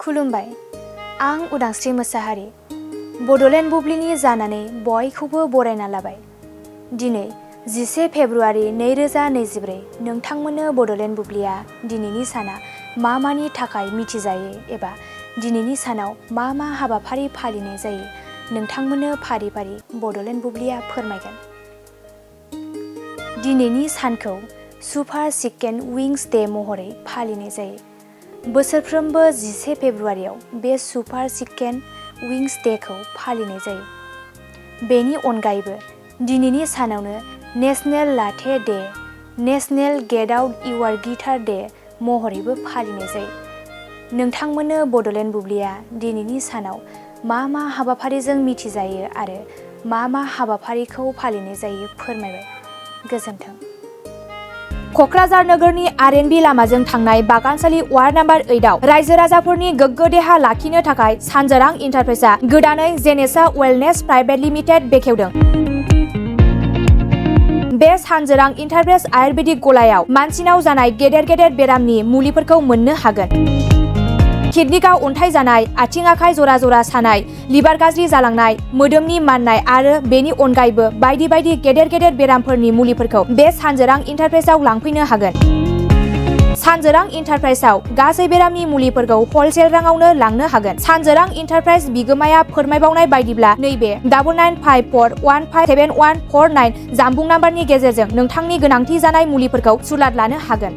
खुलुमबाय, आं उदांस्रि मोसाहारि। बड'लेण्ड बुब्लिनि जानानै बयखौबो बरायना लाबाय। दिनै 11 फेब्रुआरि 2024 नोंथांमोननो बड'लेण्ड बुब्लिया दिनैनि साना मा मानि थाखाय मिथिजायो एबा दिनैनि सानाव मा मा हाबाफारि फालिनाय जायो नोंथांमोननो फारि फारि बड'लेण्ड बुब्लिया फोरमायगोन। दिनैनि सानखौ सुपार चिकेन विंस डे महरै फालिनाय जायो। बोसोरफ्रोमबो 11 फेब्रुआरियाव बे सुपार चिकेन विंस डेखौ फालिनाय जायो। बेनि अनगायैबो दिनैनि सानावनो national latte day, national get out your guitar day महरैबो फालिनाय जायो। नोंथांमोननो बड'लेण्ड बुब्लिया दिनैनि सानाव मा मा हाबाफारिजों मिथिजायो आरो मा मा हाबाफारिखौ फालिनाय जायो फोरमायबाय। गोजोन्थों। क'क्राझार नोगोरनि आर.एन.बी लामाजों थांनाय बागानसालि वार्ड नाम्बार 8 आव रायजो राजाफोरनि गोग्गो देहा लाखिनो थाखाय सानजोरां इन्टारप्राइजआ गोदानै जेनेसा वेलनेस प्राइभेट लिमिटेड बेखेवदों। बे सानजोरां इन्टारप्राइज आयुर्वेदिक गलायाव मानसिनाव जानाय गेदेर बेरामनि मुलिफोरखौ मोननो हागोन। किडनिकआव अन्थाइ जानाय, आथिं आखाइ जरा जरा सानाय, लिभार गाज्रि जालांनाय, मोदोमनि माननाय आरो बेनि अनगायैबो बायदि गेदेर बेरामफोरनि मुलिफोरखौ बे सानजोरां इन्टारप्राइजआव लांफैनो हागोन। सानजोरां इन्टारप्राइजआव गासै बेरामनि मुलिफोरखौ हलसेल राङावनो लांनो हागोन। सानजोरां इन्टारप्राइज बिगोमाया फोरमायबावनाय बायदिब्ला नैबे 9954157149 जानबुं नाम्बारनि गेजेरजों नोंथांनि गोनांथि जानाय मुलिफोरखौ सुलाद लानो हागोन।